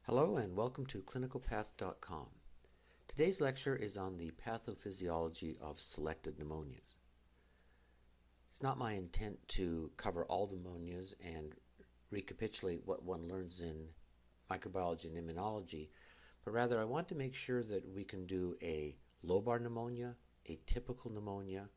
Hello and welcome to clinicalpath.com. Today's lecture is on the pathophysiology of selected pneumonias. It's not my intent to cover all the pneumonias and recapitulate what one learns in microbiology and immunology, but rather I want to make sure that we can do a lobar pneumonia, atypical pneumonia,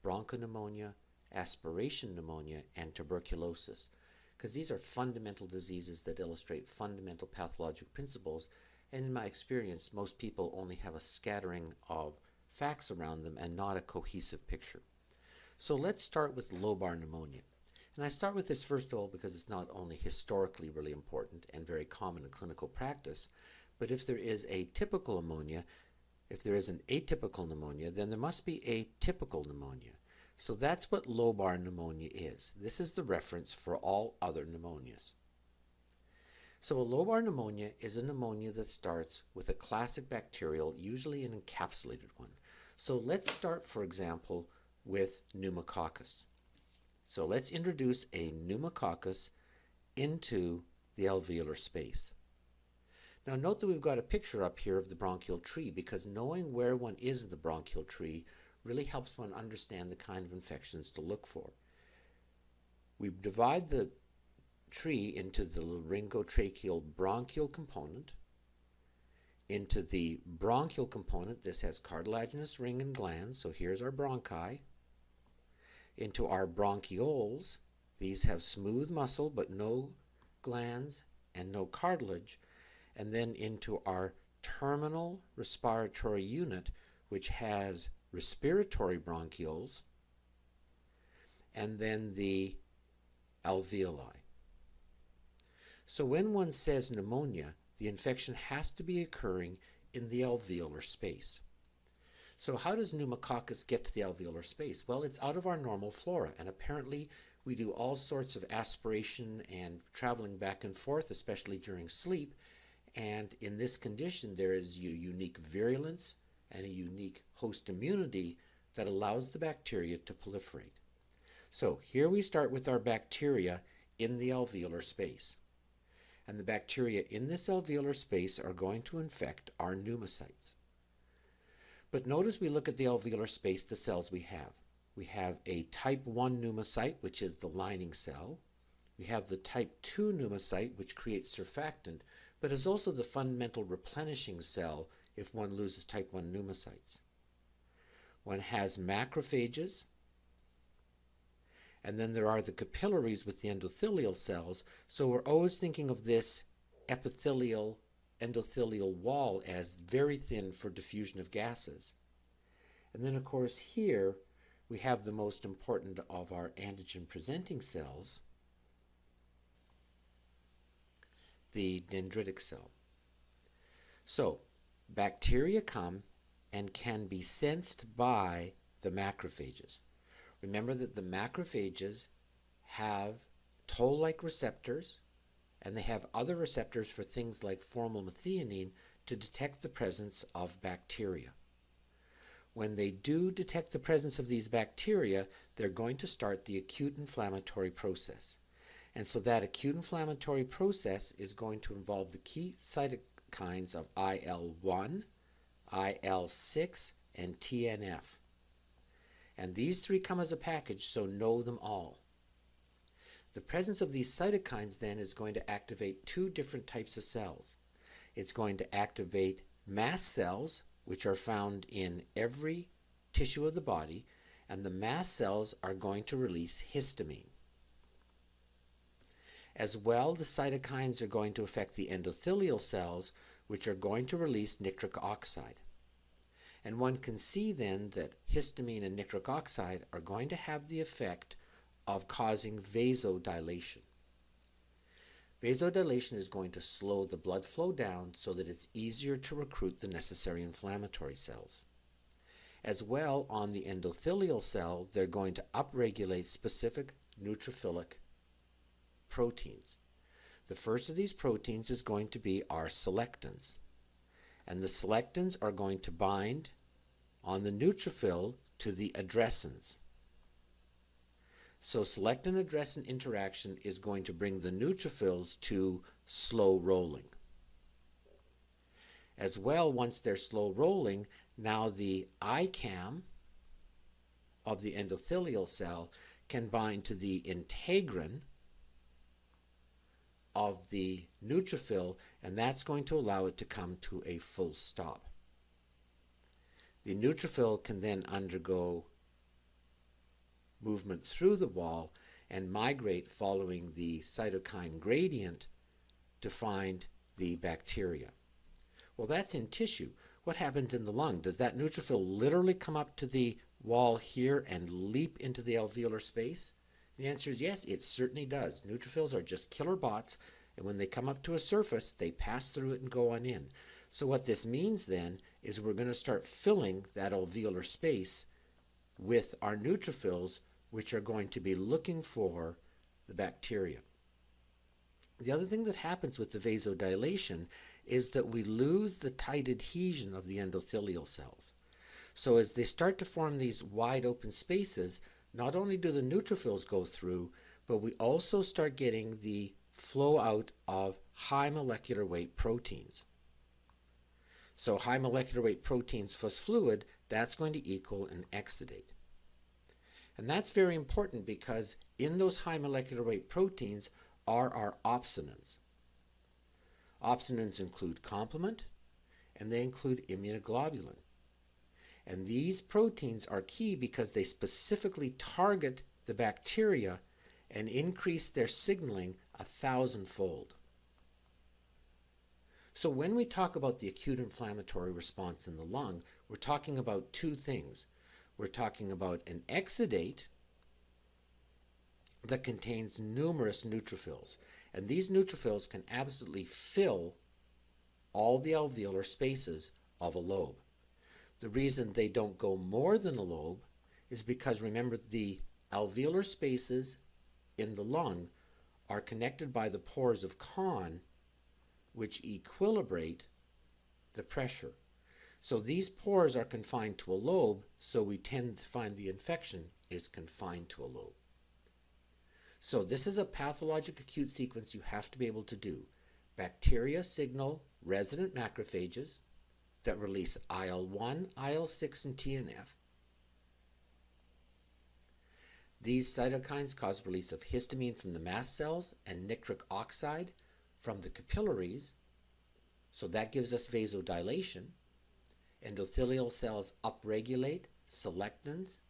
bronchopneumonia, aspiration pneumonia, and tuberculosis, because these are fundamental diseases that illustrate fundamental pathologic principles, and in my experience, most people only have a scattering of facts around them and not a cohesive picture. So let's start with lobar pneumonia. And I start with this first of all because it's not only historically really important and very common in clinical practice, but if there is a typical pneumonia, if there is an atypical pneumonia, then there must be a typical pneumonia. So that's what lobar pneumonia is. This is the reference for all other pneumonias. So a lobar pneumonia is a pneumonia that starts with a classic bacterial, usually an encapsulated one. So let's start, for example, with pneumococcus. So let's introduce a pneumococcus into the alveolar space. Now note that we've got a picture up here of the bronchial tree, because knowing where one is in the bronchial tree really helps one understand the kind of infections to look for. We divide the tree into the laryngotracheal bronchial component. Into the bronchial component, this has cartilaginous ring and glands, so here's our bronchi. Into our bronchioles, these have smooth muscle but no glands and no cartilage. And then into our terminal respiratory unit, which has respiratory bronchioles, and then the alveoli. So when one says pneumonia, the infection has to be occurring in the alveolar space. So how does pneumococcus get to the alveolar space? Well, it's out of our normal flora, and apparently we do all sorts of aspiration and traveling back and forth, especially during sleep, and in this condition there is a unique virulence and a unique host immunity that allows the bacteria to proliferate. So here we start with our bacteria in the alveolar space. And the bacteria in this alveolar space are going to infect our pneumocytes. But notice we look at the alveolar space, the cells we have. We have a type 1 pneumocyte, which is the lining cell. We have the type 2 pneumocyte, which creates surfactant, but is also the fundamental replenishing cell if one loses type 1 pneumocytes. One has macrophages, and then there are the capillaries with the endothelial cells, so we're always thinking of this epithelial endothelial wall as very thin for diffusion of gases. And then of course here we have the most important of our antigen presenting cells, the dendritic cell. So bacteria come and can be sensed by the macrophages. Remember that the macrophages have toll-like receptors, and they have other receptors for things like formylmethionine to detect the presence of bacteria. When they do detect the presence of these bacteria, they're going to start the acute inflammatory process. And so that acute inflammatory process is going to involve the key cytokines of IL-1, IL-6, and TNF. And these three come as a package, so know them all. The presence of these cytokines then is going to activate two different types of cells. It's going to activate mast cells, which are found in every tissue of the body, and the mast cells are going to release histamine. As well, the cytokines are going to affect the endothelial cells, which are going to release nitric oxide. And one can see then that histamine and nitric oxide are going to have the effect of causing vasodilation. Vasodilation is going to slow the blood flow down so that it's easier to recruit the necessary inflammatory cells. As well, on the endothelial cell, they're going to upregulate specific neutrophilic proteins. The first of these proteins is going to be our selectins. And the selectins are going to bind on the neutrophil to the addressins. So selectin-addressin interaction is going to bring the neutrophils to slow rolling. As well, once they're slow rolling, now the ICAM of the endothelial cell can bind to the integrin of the neutrophil, and that's going to allow it to come to a full stop. The neutrophil can then undergo movement through the wall and migrate following the cytokine gradient to find the bacteria. Well, that's in tissue. What happens in the lung? Does that neutrophil literally come up to the wall here and leap into the alveolar space? The answer is yes, it certainly does. Neutrophils are just killer bots, and when they come up to a surface, they pass through it and go on in. So what this means then is we're going to start filling that alveolar space with our neutrophils, which are going to be looking for the bacteria. The other thing that happens with the vasodilation is that we lose the tight adhesion of the endothelial cells. So as they start to form these wide open spaces, not only do the neutrophils go through, but we also start getting the flow out of high molecular weight proteins. So high molecular weight proteins plus fluid, that's going to equal an exudate. And that's very important because in those high molecular weight proteins are our opsonins. Opsonins include complement, and they include immunoglobulin. And these proteins are key because they specifically target the bacteria and increase their signaling 1,000-fold. So when we talk about the acute inflammatory response in the lung, we're talking about two things. We're talking about an exudate that contains numerous neutrophils. And these neutrophils can absolutely fill all the alveolar spaces of a lobe. The reason they don't go more than a lobe is because, remember, the alveolar spaces in the lung are connected by the pores of Kohn, which equilibrate the pressure. So these pores are confined to a lobe, so we tend to find the infection is confined to a lobe. So this is a pathologic acute sequence you have to be able to do. Bacteria signal resident macrophages that release IL-1, IL-6, and TNF. These cytokines cause release of histamine from the mast cells and nitric oxide from the capillaries, so that gives us vasodilation. Endothelial cells upregulate selectins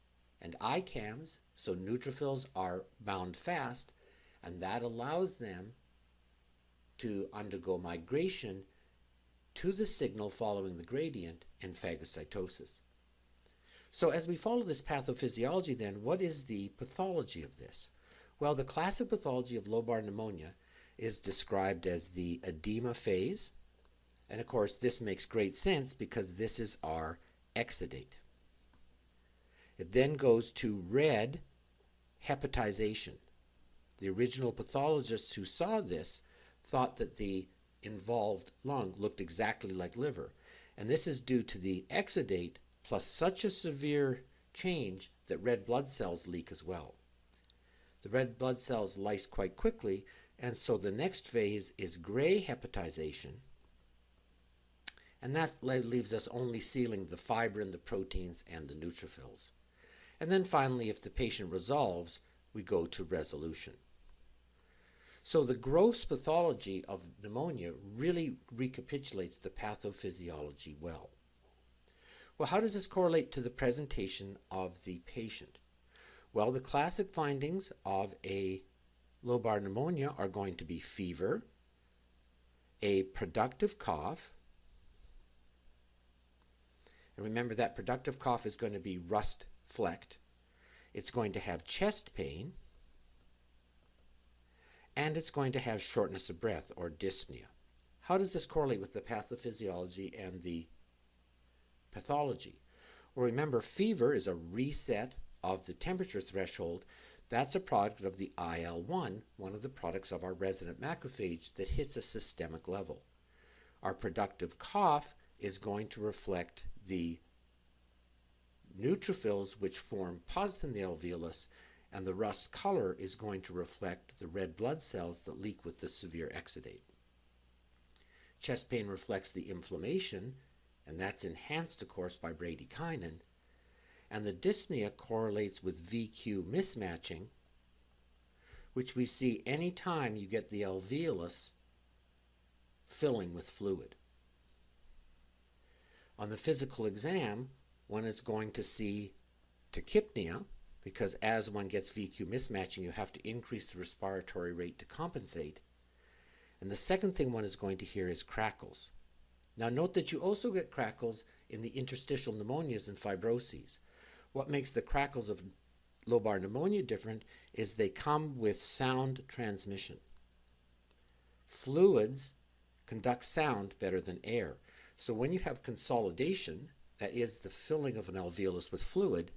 and ICAMs, so neutrophils are bound fast, and that allows them to undergo migration to the signal following the gradient and phagocytosis. So as we follow this pathophysiology then, what is the pathology of this? Well, the classic pathology of lobar pneumonia is described as the edema phase, and of course this makes great sense because this is our exudate. It then goes to red hepatization. The original pathologists who saw this thought that the involved lung looked exactly like liver, and this is due to the exudate plus such a severe change that red blood cells leak as well. The red blood cells lyse quite quickly, and so the next phase is gray hepatization, and that leaves us only sealing the fibrin, the proteins, and the neutrophils. And then finally, if the patient resolves, we go to resolution. So the gross pathology of pneumonia really recapitulates the pathophysiology well. Well, how does this correlate to the presentation of the patient? Well, the classic findings of a lobar pneumonia are going to be fever, a productive cough, and remember that productive cough is going to be rust-flecked. It's going to have chest pain, and it's going to have shortness of breath or dyspnea. How does this correlate with the pathophysiology and the pathology? Well, remember, fever is a reset of the temperature threshold. That's a product of the IL-1, one of the products of our resident macrophage that hits a systemic level. Our productive cough is going to reflect the neutrophils which form pus in the alveolus, and the rust color is going to reflect the red blood cells that leak with the severe exudate. chest pain reflects the inflammation, and that's enhanced, of course, by bradykinin. And the dyspnea correlates with VQ mismatching, which we see anytime you get the alveolus filling with fluid. On the physical exam, one is going to see tachypnea, because as one gets VQ mismatching, you have to increase the respiratory rate to compensate. And the second thing one is going to hear is crackles. Now note that you also get crackles in the interstitial pneumonias and fibroses. What makes the crackles of lobar pneumonia different is they come with sound transmission. Fluids conduct sound better than air. So when you have consolidation, that is the filling of an alveolus with fluid,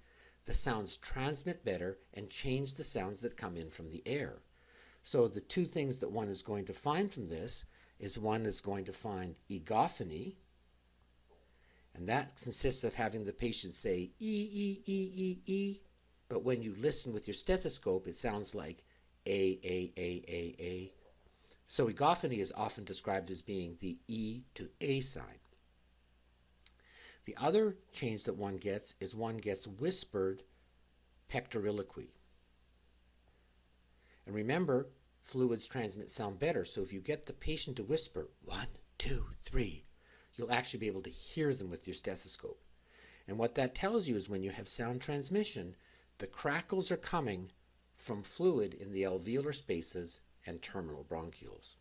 the sounds transmit better and change the sounds that come in from the air. So the two things that one is going to find from this is one is going to find egophony, and that consists of having the patient say E, E, E, E, E, but when you listen with your stethoscope, it sounds like A, A, A, A, A. So egophony is often described as being the E to A sign. The other change that one gets is one gets whispered pectoriloquy. And remember, fluids transmit sound better, so if you get the patient to whisper 1, 2, 3, you'll actually be able to hear them with your stethoscope. And what that tells you is when you have sound transmission, the crackles are coming from fluid in the alveolar spaces and terminal bronchioles.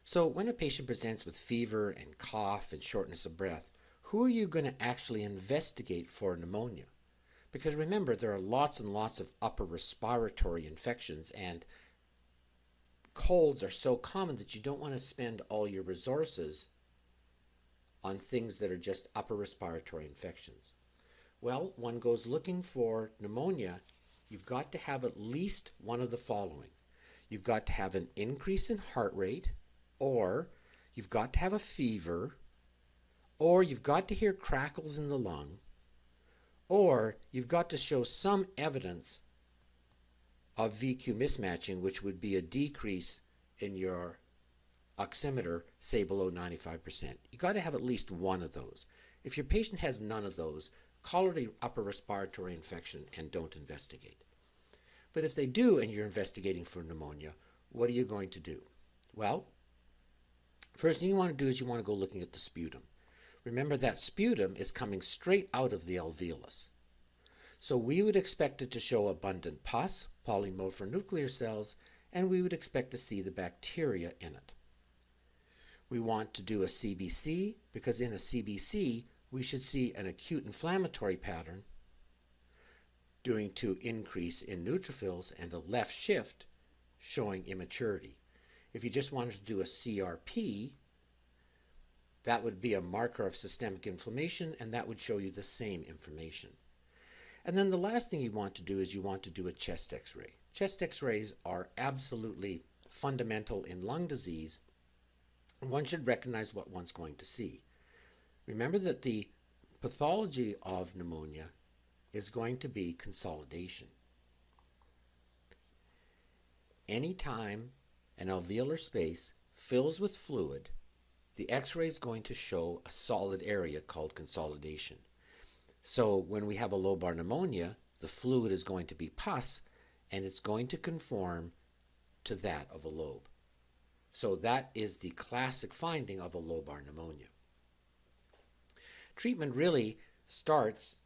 So when a patient presents with fever and cough and shortness of breath, who are you going to actually investigate for pneumonia? Because remember, there are lots and lots of upper respiratory infections, and colds are so common that you don't want to spend all your resources on things that are just upper respiratory infections. Well, one goes looking for pneumonia, you've got to have at least one of the following. You've got to have an increase in heart rate, or you've got to have a fever, or you've got to hear crackles in the lung, or you've got to show some evidence of VQ mismatching, which would be a decrease in your oximeter, say below 95%. You've got to have at least one of those. If your patient has none of those, call it an upper respiratory infection and don't investigate. But if they do and you're investigating for pneumonia, what are you going to do? Well, first thing you want to do is you want to go looking at the sputum. Remember that sputum is coming straight out of the alveolus. So we would expect it to show abundant pus, polymorphonuclear cells, and we would expect to see the bacteria in it. We want to do a CBC because in a CBC we should see an acute inflammatory pattern due to increase in neutrophils and a left shift showing immaturity. If you just wanted to do a CRP, that would be a marker of systemic inflammation, and that would show you the same information. And then the last thing you want to do is you want to do a chest x-ray. Chest x-rays are absolutely fundamental in lung disease. One should recognize what one's going to see. Remember that the pathology of pneumonia is going to be consolidation. Anytime an alveolar space fills with fluid, the x-ray is going to show a solid area called consolidation. So when we have a lobar pneumonia, the fluid is going to be pus, and it's going to conform to that of a lobe. So that is the classic finding of a lobar pneumonia. Treatment really starts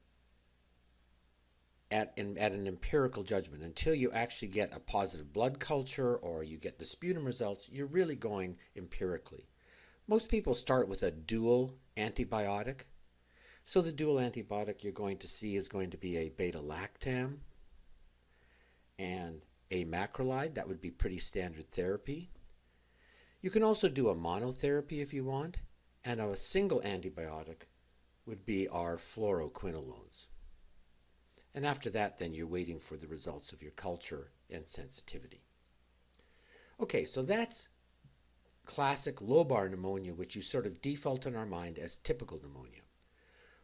at an empirical judgment. Until you actually get a positive blood culture or you get the sputum results, you're really going empirically. Most people start with a dual antibiotic. So the dual antibiotic you're going to see is going to be a beta-lactam and a macrolide. That would be pretty standard therapy. You can also do a monotherapy if you want, and a single antibiotic would be our fluoroquinolones. And after that, then you're waiting for the results of your culture and sensitivity. Okay, so that's classic lobar pneumonia, which you sort of default in our mind as typical pneumonia.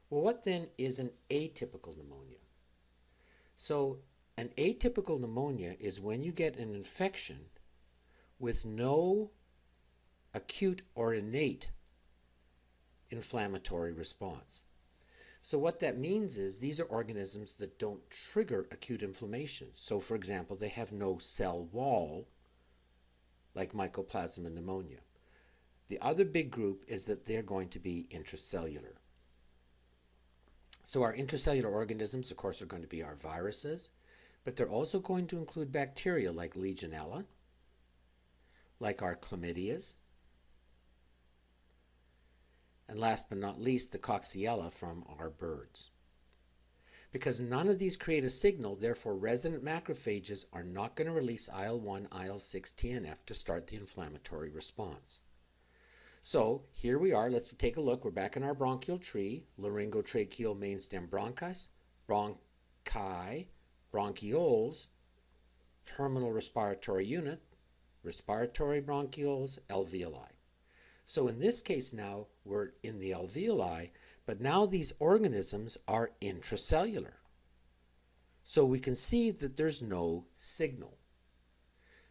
Well, what then is an atypical pneumonia? So an atypical pneumonia is when you get an infection with no acute or innate inflammatory response. So what that means is these are organisms that don't trigger acute inflammation. So for example, they have no cell wall like Mycoplasma pneumonia. The other big group is that they're going to be intracellular. So our intracellular organisms, of course, are going to be our viruses, but they're also going to include bacteria like Legionella, like our chlamydias, and last but not least, the Coxiella from our birds. Because none of these create a signal, therefore resident macrophages are not going to release IL-1, IL-6, TNF to start the inflammatory response. So here we are, let's take a look. We're back in our bronchial tree, laryngotracheal main stem bronchus, bronchi, bronchioles, terminal respiratory unit, respiratory bronchioles, alveoli. So in this case now, we're in the alveoli, but now these organisms are intracellular. So we can see that there's no signal.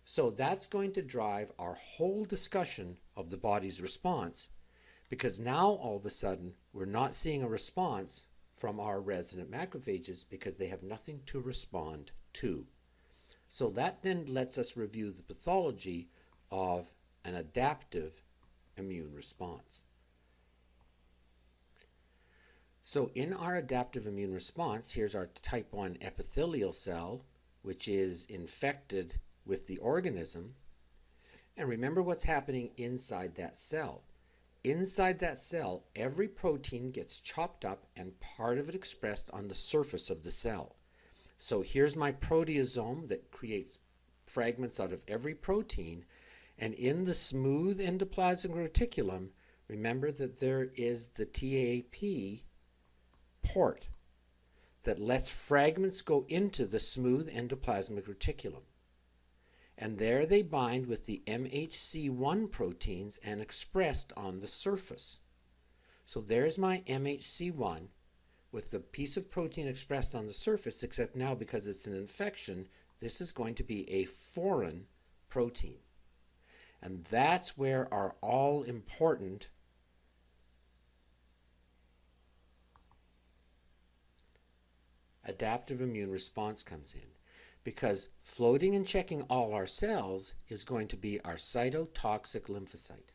So that's going to drive our whole discussion of the body's response, because now all of a sudden we're not seeing a response from our resident macrophages because they have nothing to respond to. So that then lets us review the pathology of an adaptive immune response. So in our adaptive immune response, here's our type 1 epithelial cell, which is infected with the organism. And remember what's happening inside that cell. Inside that cell, every protein gets chopped up and part of it expressed on the surface of the cell. So here's my proteasome that creates fragments out of every protein. And in the smooth endoplasmic reticulum, remember that there is the TAP port that lets fragments go into the smooth endoplasmic reticulum. And there they bind with the MHC1 proteins and expressed on the surface. So there's my MHC1 with the piece of protein expressed on the surface, except now because it's an infection, this is going to be a foreign protein. And that's where our all-important adaptive immune response comes in. Because floating and checking all our cells is going to be our cytotoxic lymphocyte.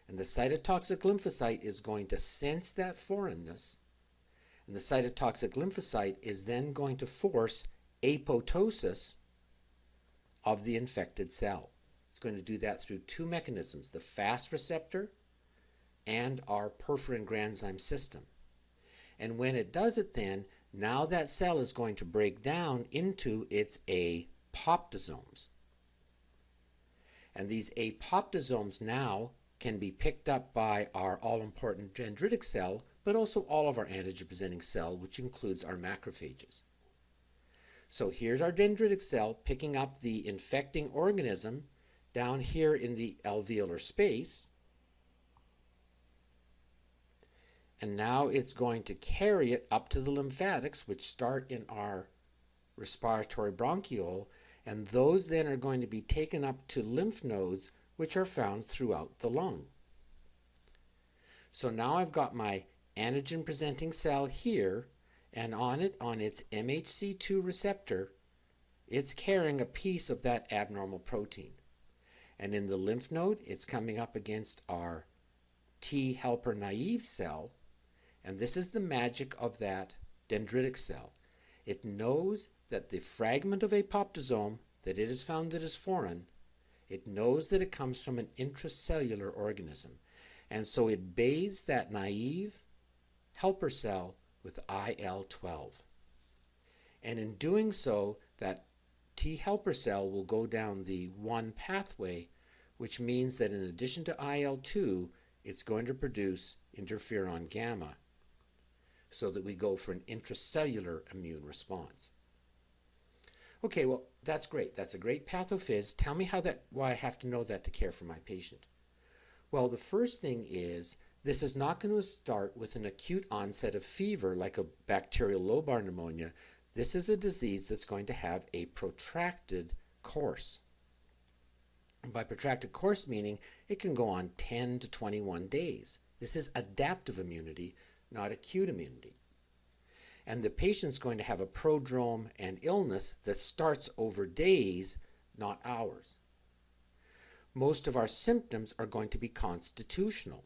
And the cytotoxic lymphocyte is going to sense that foreignness, and the cytotoxic lymphocyte is then going to force apoptosis of the infected cell. It's going to do that through two mechanisms, the FAST receptor and our perforin granzyme system. And when it does it then, now that cell is going to break down into its apoptosomes. And these apoptosomes now can be picked up by our all-important dendritic cell, but also all of our antigen-presenting cell, which includes our macrophages. So here's our dendritic cell picking up the infecting organism down here in the alveolar space. And now it's going to carry it up to the lymphatics, which start in our respiratory bronchiole, and those then are going to be taken up to lymph nodes, which are found throughout the lung. So now I've got my antigen-presenting cell here, and on it, on its MHC2 receptor, it's carrying a piece of that abnormal protein. And in the lymph node, it's coming up against our T helper naive cell. And this is the magic of that dendritic cell. It knows that the fragment of apoptosome that it has found that is foreign, it knows that it comes from an intracellular organism. And so it bathes that naive helper cell with IL-12. And in doing so, that T helper cell will go down the 1 pathway, which means that in addition to IL-2, it's going to produce interferon gamma, so that we go for an intracellular immune response. Okay, well, that's great. That's a great pathophys. Tell me why I have to know that to care for my patient. Well, the first thing is, this is not going to start with an acute onset of fever like a bacterial lobar pneumonia. This is a disease that's going to have a protracted course. And by protracted course meaning it can go on 10 to 21 days. This is adaptive immunity, not acute immunity. And the patient's going to have a prodrome and illness that starts over days, not hours. Most of our symptoms are going to be constitutional,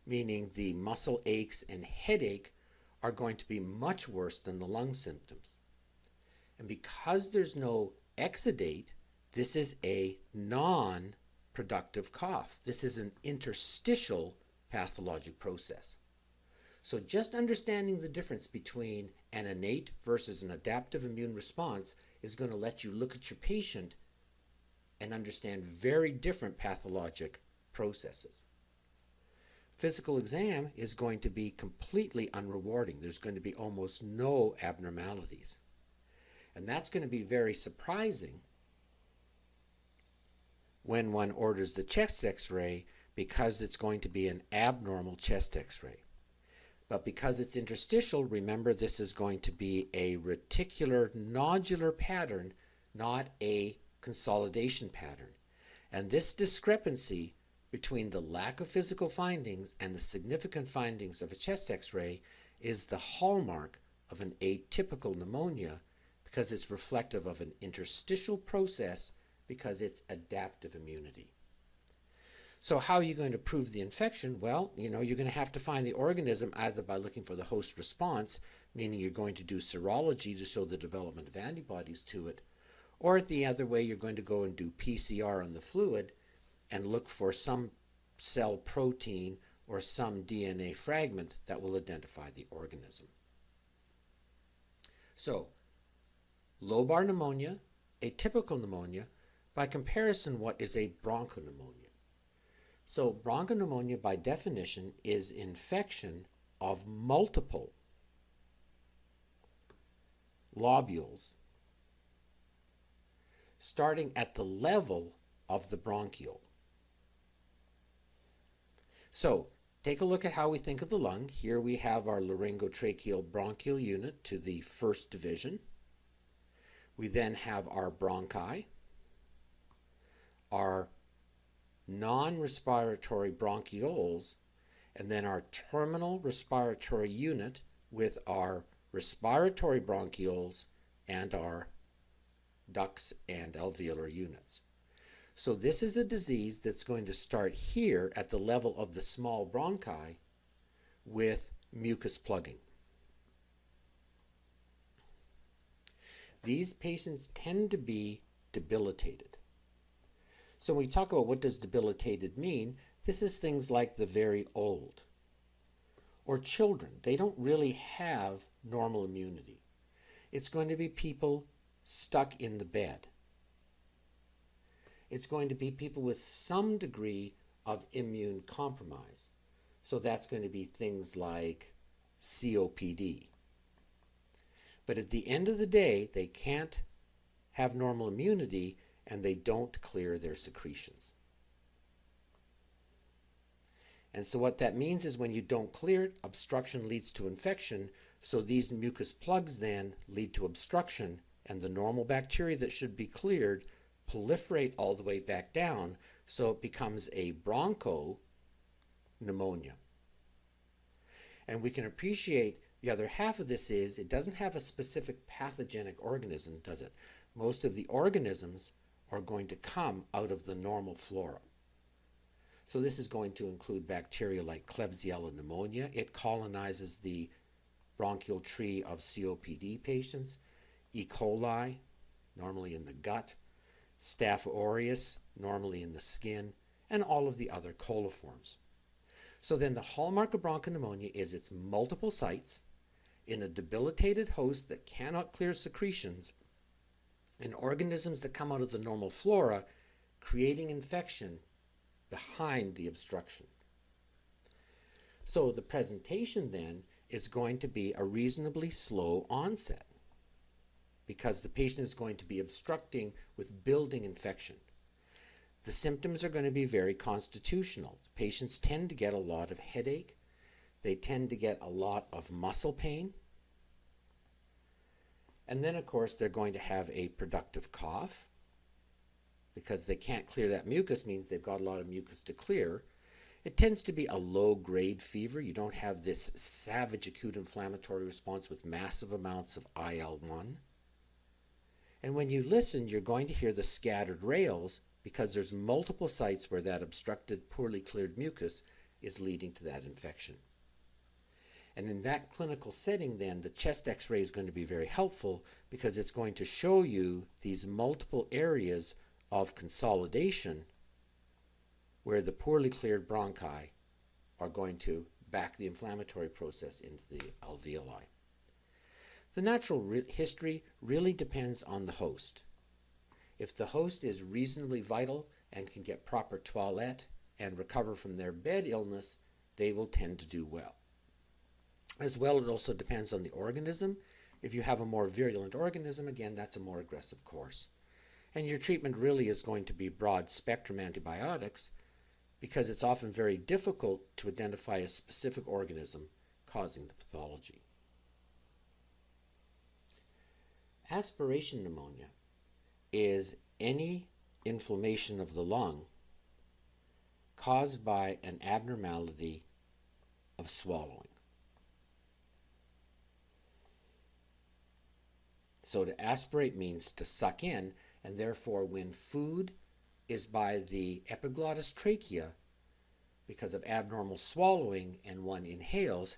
meaning the muscle aches and headache are going to be much worse than the lung symptoms. And because there's no exudate, this is a non-productive cough. This is an interstitial pathologic process. So just understanding the difference between an innate versus an adaptive immune response is going to let you look at your patient and understand very different pathologic processes. Physical exam is going to be completely unrewarding. There's going to be almost no abnormalities. And that's going to be very surprising when one orders the chest x-ray, because it's going to be an abnormal chest x-ray. But because it's interstitial, remember this is going to be a reticular nodular pattern, not a consolidation pattern. And this discrepancy between the lack of physical findings and the significant findings of a chest x-ray is the hallmark of an atypical pneumonia, because it's reflective of an interstitial process, because it's adaptive immunity. So how are you going to prove the infection? Well, you're going to have to find the organism either by looking for the host response, meaning you're going to do serology to show the development of antibodies to it, or the other way, you're going to go and do PCR on the fluid and look for some cell protein or some DNA fragment that will identify the organism. So, lobar pneumonia, atypical pneumonia, by comparison, what is a bronchopneumonia? So, bronchopneumonia by definition is infection of multiple lobules starting at the level of the bronchiole. So, take a look at how we think of the lung. Here we have our laryngotracheal bronchial unit to the first division. We then have our bronchi, our non-respiratory bronchioles, and then our terminal respiratory unit with our respiratory bronchioles and our ducts and alveolar units. So this is a disease that's going to start here at the level of the small bronchi with mucus plugging. These patients tend to be debilitated. So when we talk about what does debilitated mean, this is things like the very old or children. They don't really have normal immunity. It's going to be people stuck in the bed. It's going to be people with some degree of immune compromise. So that's going to be things like COPD. But at the end of the day, they can't have normal immunity and they don't clear their secretions. And so what that means is when you don't clear it, obstruction leads to infection. So these mucus plugs then lead to obstruction, and the normal bacteria that should be cleared proliferate all the way back down, so it becomes a bronchopneumonia. And we can appreciate the other half of this is it doesn't have a specific pathogenic organism, does it? Most of the organisms are going to come out of the normal flora. So this is going to include bacteria like Klebsiella pneumonia. It colonizes the bronchial tree of COPD patients. E. coli, normally in the gut. Staph aureus, normally in the skin, and all of the other coliforms. So then the hallmark of bronchopneumonia is its multiple sites in a debilitated host that cannot clear secretions, and organisms that come out of the normal flora, creating infection behind the obstruction. So the presentation then is going to be a reasonably slow onset, because the patient is going to be obstructing with building infection. The symptoms are going to be very constitutional. Patients tend to get a lot of headache. They tend to get a lot of muscle pain. And then, of course, they're going to have a productive cough, because they can't clear that mucus means they've got a lot of mucus to clear. It tends to be a low-grade fever. You don't have this savage acute inflammatory response with massive amounts of IL-1. And when you listen, you're going to hear the scattered rails because there's multiple sites where that obstructed, poorly cleared mucus is leading to that infection. And in that clinical setting then, the chest x-ray is going to be very helpful because it's going to show you these multiple areas of consolidation where the poorly cleared bronchi are going to back the inflammatory process into the alveoli. The natural history really depends on the host. If the host is reasonably vital and can get proper toilette and recover from their bed illness, they will tend to do well. As well, it also depends on the organism. If you have a more virulent organism, again, that's a more aggressive course. And your treatment really is going to be broad spectrum antibiotics because it's often very difficult to identify a specific organism causing the pathology. Aspiration pneumonia is any inflammation of the lung caused by an abnormality of swallowing. So to aspirate means to suck in, and therefore when food is by the epiglottis trachea because of abnormal swallowing and one inhales,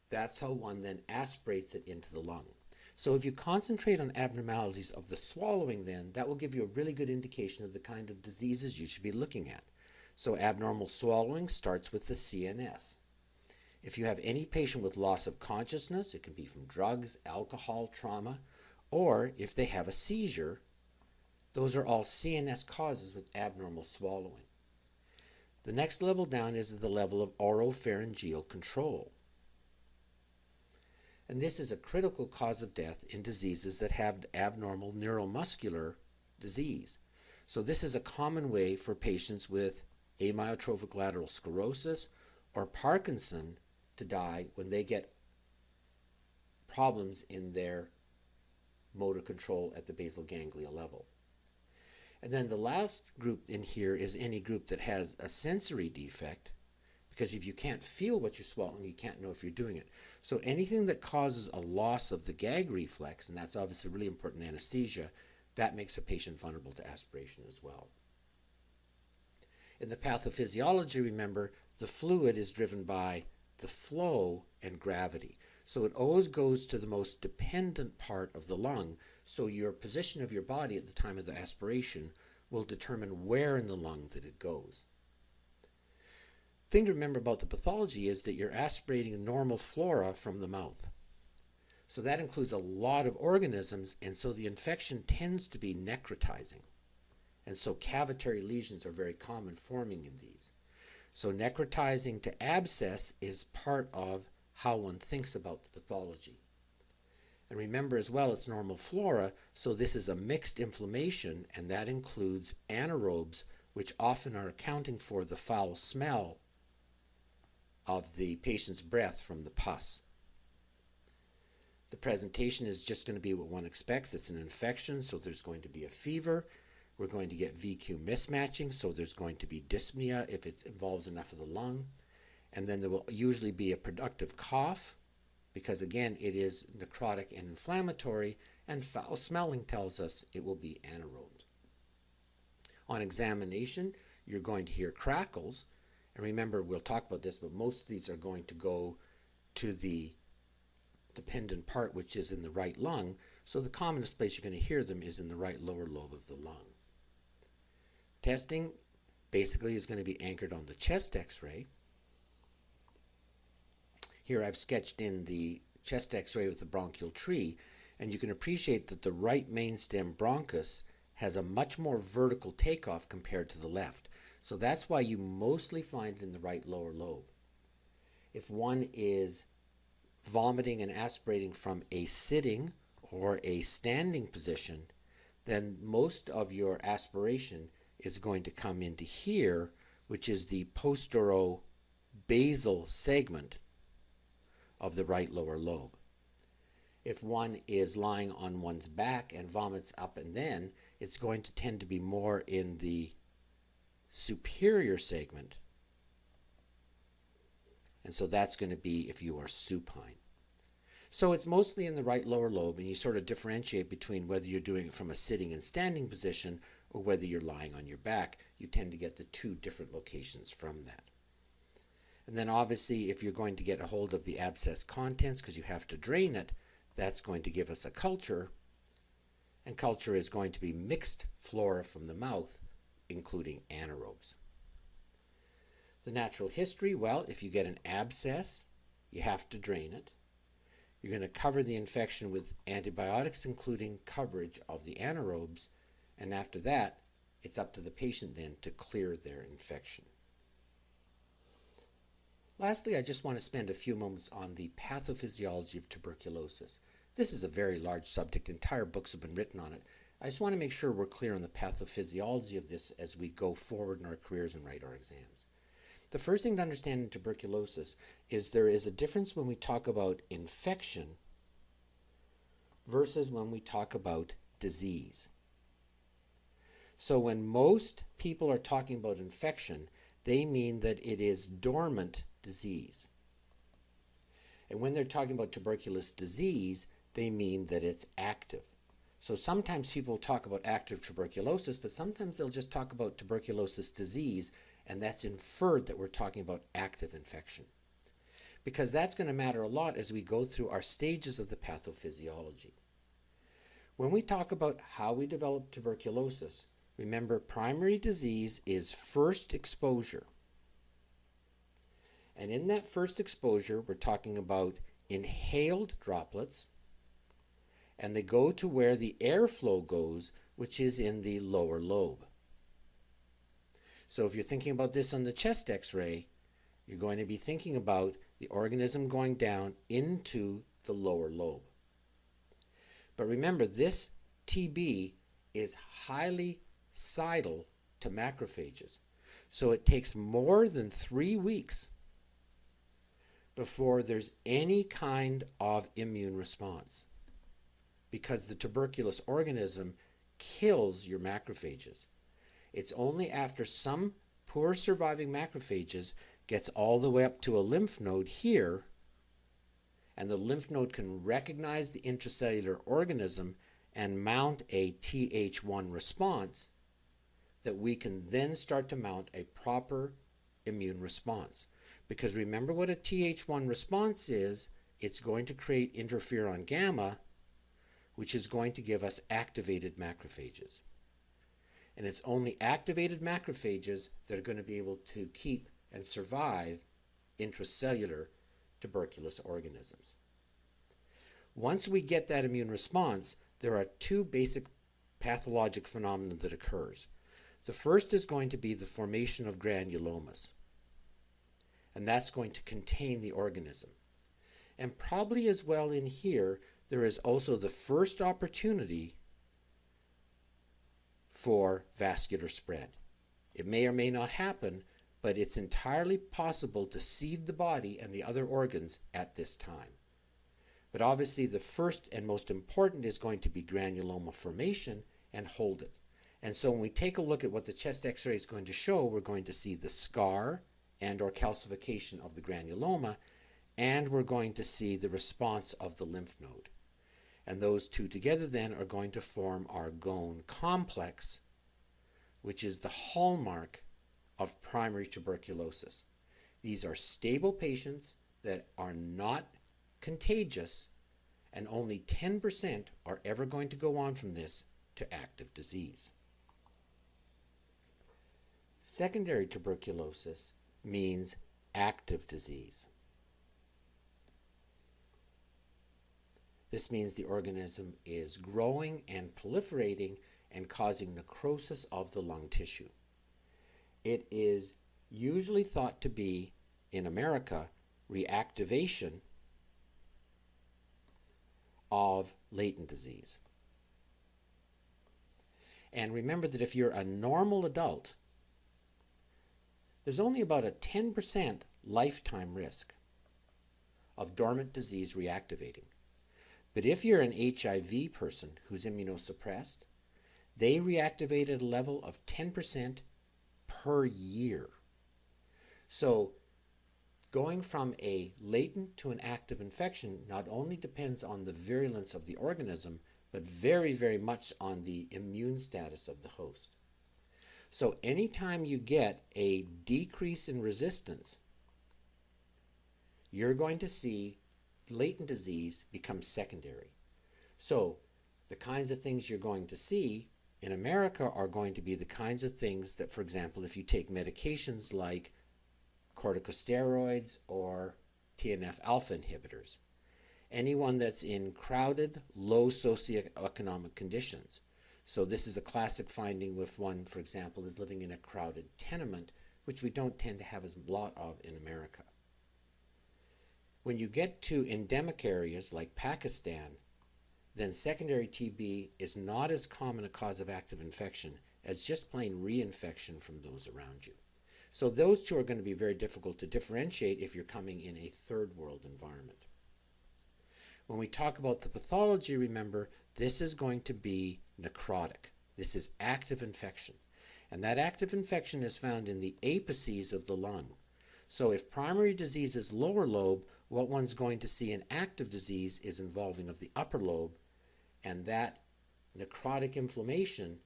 that's how one then aspirates it into the lung. So if you concentrate on abnormalities of the swallowing then, that will give you a really good indication of the kind of diseases you should be looking at. So abnormal swallowing starts with the CNS. If you have any patient with loss of consciousness, it can be from drugs, alcohol, trauma, or if they have a seizure, those are all CNS causes with abnormal swallowing. The next level down is the level of oropharyngeal control. And this is a critical cause of death in diseases that have abnormal neuromuscular disease. So this is a common way for patients with amyotrophic lateral sclerosis or Parkinson to die when they get problems in their motor control at the basal ganglia level. And then the last group in here is any group that has a sensory defect, because if you can't feel what you're swallowing, you can't know if you're doing it. So anything that causes a loss of the gag reflex, and that's obviously really important in anesthesia, that makes a patient vulnerable to aspiration as well. In the pathophysiology, remember, the fluid is driven by the flow and gravity. So it always goes to the most dependent part of the lung. So your position of your body at the time of the aspiration will determine where in the lung that it goes. The thing to remember about the pathology is that you're aspirating normal flora from the mouth. So that includes a lot of organisms, and so the infection tends to be necrotizing. And so cavitary lesions are very common forming in these. So necrotizing to abscess is part of how one thinks about the pathology. And remember as well, it's normal flora, so this is a mixed inflammation, and that includes anaerobes, which often are accounting for the foul smell of the patient's breath from the pus. The presentation is just going to be what one expects. It's an infection, so there's going to be a fever. We're going to get VQ mismatching, so there's going to be dyspnea if it involves enough of the lung. And then there will usually be a productive cough, because again, it is necrotic and inflammatory, and foul smelling tells us it will be anaerobed. On examination, you're going to hear crackles, and remember, we'll talk about this, but most of these are going to go to the dependent part, which is in the right lung, so the commonest place you're going to hear them is in the right lower lobe of the lung. Testing basically is going to be anchored on the chest x-ray. Here I've sketched in the chest x-ray with the bronchial tree, and you can appreciate that the right mainstem bronchus has a much more vertical takeoff compared to the left. So that's why you mostly find it in the right lower lobe. If one is vomiting and aspirating from a sitting or a standing position, then most of your aspiration is going to come into here, which is the posterobasal segment of the right lower lobe. If one is lying on one's back and vomits up and then, it's going to tend to be more in the superior segment. And so that's going to be if you are supine. So it's mostly in the right lower lobe, and you sort of differentiate between whether you're doing it from a sitting and standing position or whether you're lying on your back. You tend to get the two different locations from that. And then obviously if you're going to get a hold of the abscess contents, because you have to drain it, that's going to give us a culture. And culture is going to be mixed flora from the mouth, including anaerobes. The natural history, well, if you get an abscess, you have to drain it. You're going to cover the infection with antibiotics, including coverage of the anaerobes, and after that, it's up to the patient then to clear their infection. Lastly, I just want to spend a few moments on the pathophysiology of tuberculosis. This is a very large subject. Entire books have been written on it. I just want to make sure we're clear on the pathophysiology of this as we go forward in our careers and write our exams. The first thing to understand in tuberculosis is there is a difference when we talk about infection versus when we talk about disease. So when most people are talking about infection, they mean that it is dormant disease. And when they're talking about tuberculous disease, they mean that it's active. So sometimes people talk about active tuberculosis, but sometimes they'll just talk about tuberculosis disease, and that's inferred that we're talking about active infection. Because that's going to matter a lot as we go through our stages of the pathophysiology. When we talk about how we develop tuberculosis, remember primary disease is first exposure. And in that first exposure, we're talking about inhaled droplets, and they go to where the airflow goes, which is in the lower lobe. So if you're thinking about this on the chest x-ray, you're going to be thinking about the organism going down into the lower lobe. But remember, this TB is highly cidal to macrophages. So it takes more than 3 weeks before there's any kind of immune response, because the tuberculous organism kills your macrophages. It's only after some poor surviving macrophages gets all the way up to a lymph node here, and the lymph node can recognize the intracellular organism and mount a Th1 response, that we can then start to mount a proper immune response. Because remember what a Th1 response is, it's going to create interferon gamma, which is going to give us activated macrophages. And it's only activated macrophages that are going to be able to keep and survive intracellular tuberculous organisms. Once we get that immune response, there are two basic pathologic phenomena that occurs. The first is going to be the formation of granulomas, and that's going to contain the organism. And probably as well in here, there is also the first opportunity for vascular spread. It may or may not happen, but it's entirely possible to seed the body and the other organs at this time. But obviously the first and most important is going to be granuloma formation, and hold it. And so when we take a look at what the chest x-ray is going to show, we're going to see the scar and or calcification of the granuloma, and we're going to see the response of the lymph node. And those two together then are going to form our Ghon complex, which is the hallmark of primary tuberculosis. These are stable patients that are not contagious, and only 10% are ever going to go on from this to active disease. Secondary tuberculosis means active disease. This means the organism is growing and proliferating and causing necrosis of the lung tissue. It is usually thought to be, in America, reactivation of latent disease. And remember that if you're a normal adult, there's only about a 10% lifetime risk of dormant disease reactivating. But if you're an HIV person who's immunosuppressed, they reactivate at a level of 10% per year. So going from a latent to an active infection not only depends on the virulence of the organism, but very, very much on the immune status of the host. So anytime you get a decrease in resistance, you're going to see latent disease become secondary. So the kinds of things you're going to see in America are going to be the kinds of things that, for example, if you take medications like corticosteroids or TNF-alpha inhibitors, anyone that's in crowded, low socioeconomic conditions. So this is a classic finding if one, for example, is living in a crowded tenement, which we don't tend to have a lot of in America. When you get to endemic areas like Pakistan, then secondary TB is not as common a cause of active infection as just plain reinfection from those around you. So those two are going to be very difficult to differentiate if you're coming in a third world environment. When we talk about the pathology, remember, this is going to be necrotic. This is active infection. And that active infection is found in the apices of the lung. So if primary disease is lower lobe, what one's going to see in active disease is involving of the upper lobe, and that necrotic inflammation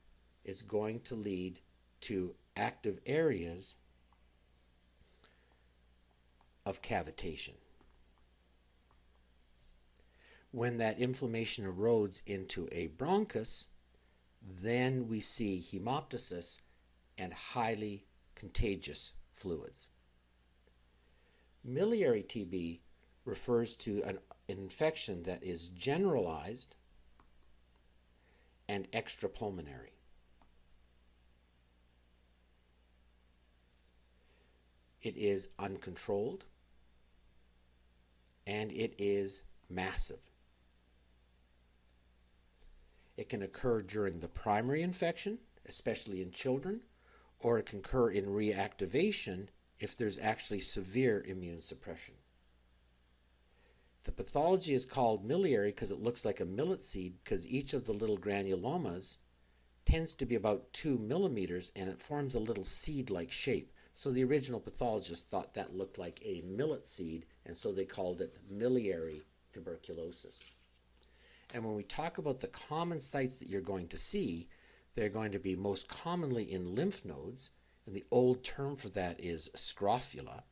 is going to lead to active areas of cavitation. When that inflammation erodes into a bronchus, then we see hemoptysis and highly contagious fluids. Miliary TB refers to an infection that is generalized and extrapulmonary. It is uncontrolled and it is massive. It can occur during the primary infection, especially in children, or it can occur in reactivation if there's actually severe immune suppression. The pathology is called miliary because it looks like a millet seed, because each of the little granulomas tends to be about 2 millimeters and it forms a little seed-like shape. So the original pathologist thought that looked like a millet seed, and so they called it miliary tuberculosis. And when we talk about the common sites that you're going to see, they're going to be most commonly in lymph nodes, and the old term for that is scrofula.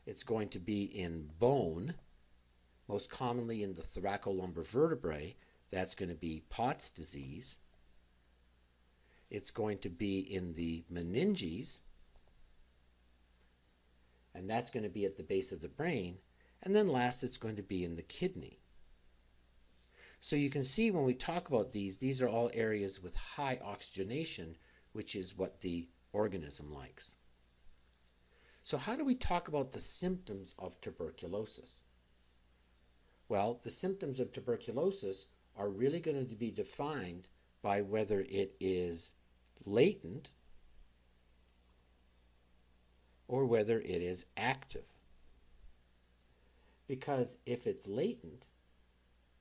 It's going to be in bone, most commonly in the thoracolumbar vertebrae. That's going to be Pott's disease. It's going to be in the meninges, and that's going to be at the base of the brain. And then last, it's going to be in the kidney. So you can see when we talk about these are all areas with high oxygenation, which is what the organism likes. So how do we talk about the symptoms of tuberculosis? Well, the symptoms of tuberculosis are really going to be defined by whether it is latent or whether it is active. Because if it's latent,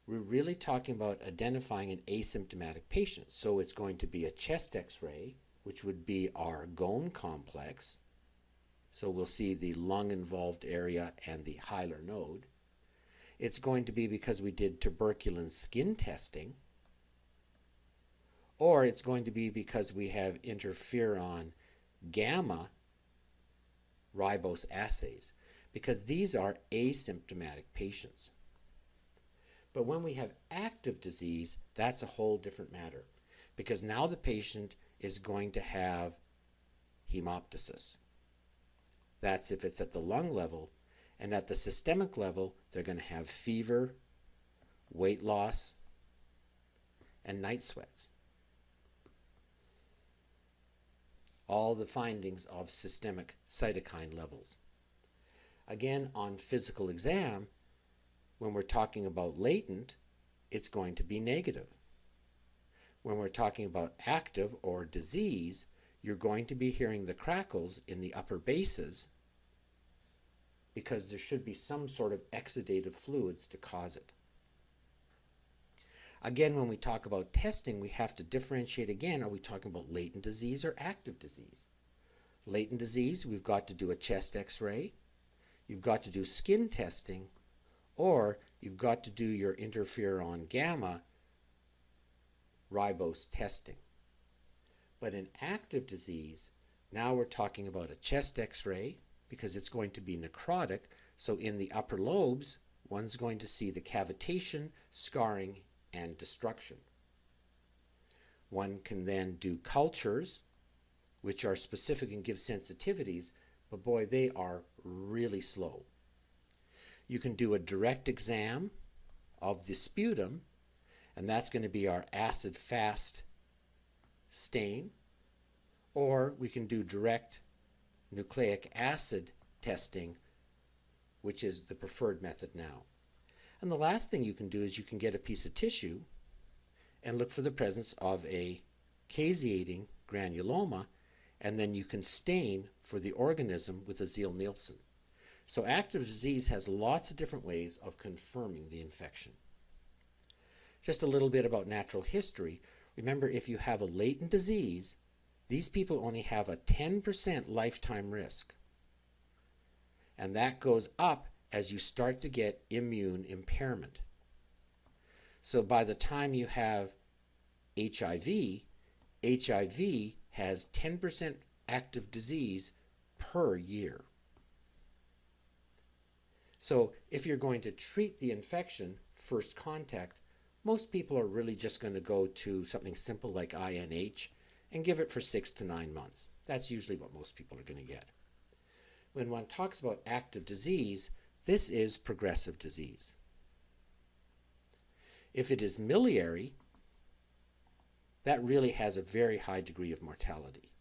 we're really talking about identifying an asymptomatic patient. So it's going to be a chest x-ray, which would be our Gone complex. So we'll see the lung-involved area and the hilar node. It's going to be because we did tuberculin skin testing. Or it's going to be because we have interferon gamma ribose assays, because these are asymptomatic patients. But when we have active disease, that's a whole different matter, because now the patient is going to have hemoptysis. That's if it's at the lung level, and at the systemic level, they're going to have fever, weight loss, and night sweats. All the findings of systemic cytokine levels. Again, on physical exam, when we're talking about latent, it's going to be negative. When we're talking about active or disease, you're going to be hearing the crackles in the upper bases because there should be some sort of exudative fluids to cause it. Again, when we talk about testing, we have to differentiate again. Are we talking about latent disease or active disease? Latent disease, we've got to do a chest x-ray, you've got to do skin testing, or you've got to do your interferon gamma ribose testing. But in active disease, now we're talking about a chest x-ray because it's going to be necrotic. So in the upper lobes, one's going to see the cavitation, scarring, and destruction. One can then do cultures, which are specific and give sensitivities, but boy, they are really slow. You can do a direct exam of the sputum, and that's going to be our acid-fast stain, or we can do direct nucleic acid testing, which is the preferred method now. And the last thing you can do is you can get a piece of tissue and look for the presence of a caseating granuloma, and then you can stain for the organism with a Zeal-Nielsen. So active disease has lots of different ways of confirming the infection. Just a little bit about natural history. Remember, if you have a latent disease, these people only have a 10% lifetime risk. And that goes up as you start to get immune impairment. So by the time you have HIV has 10% active disease per year. So if you're going to treat the infection, first contact, most people are really just going to go to something simple like INH and give it for 6 to 9 months. That's usually what most people are going to get. When one talks about active disease, this is progressive disease. If it is miliary, that really has a very high degree of mortality.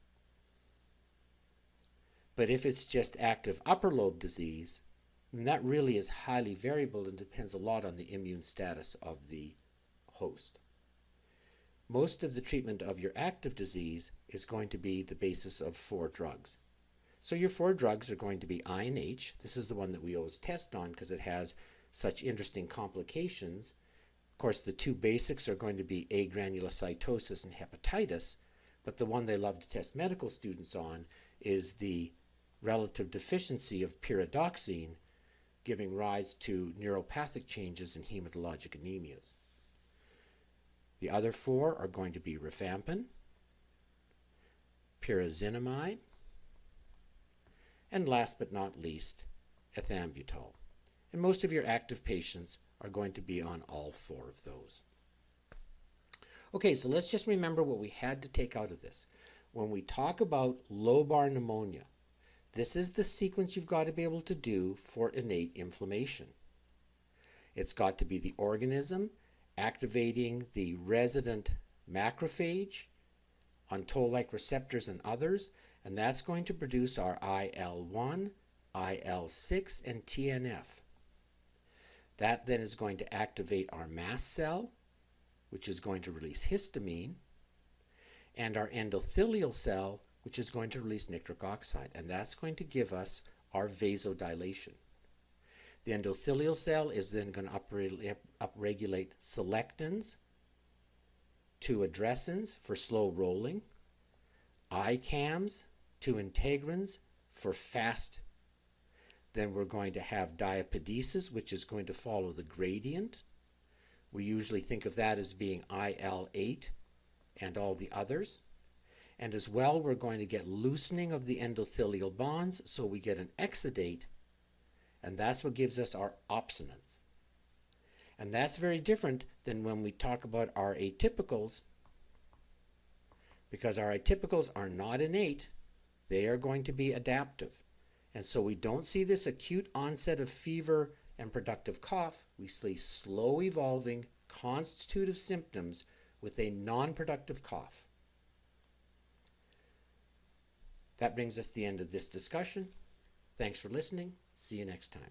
But if it's just active upper lobe disease, then that really is highly variable and depends a lot on the immune status of the host. Most of the treatment of your active disease is going to be the basis of 4 drugs. So your 4 drugs are going to be INH. This is the one that we always test on because it has such interesting complications. Of course, the 2 basics are going to be agranulocytosis and hepatitis, but the one they love to test medical students on is the relative deficiency of pyridoxine, giving rise to neuropathic changes in hematologic anemias. The other 4 are going to be rifampin, pyrazinamide, and last but not least, ethambutol. And most of your active patients are going to be on all 4 of those. Okay, so let's just remember what we had to take out of this. When we talk about lobar pneumonia, this is the sequence you've got to be able to do for innate inflammation. It's got to be the organism activating the resident macrophage on toll-like receptors and others, and that's going to produce our IL-1, IL-6, and TNF. That then is going to activate our mast cell, which is going to release histamine, and our endothelial cell, which is going to release nitric oxide, and that's going to give us our vasodilation. The endothelial cell is then going to upregulate selectins, 2-addresins for slow rolling, ICAMs, 2-integrins for fast. Then we're going to have diapedesis, which is going to follow the gradient. We usually think of that as being IL-8 and all the others. And as well, we're going to get loosening of the endothelial bonds, so we get an exudate, and that's what gives us our opsonins. And that's very different than when we talk about our atypicals, because our atypicals are not innate, they are going to be adaptive. And so we don't see this acute onset of fever and productive cough. We see slow evolving constitutive symptoms with a non-productive cough. That brings us to the end of this discussion. Thanks for listening. See you next time.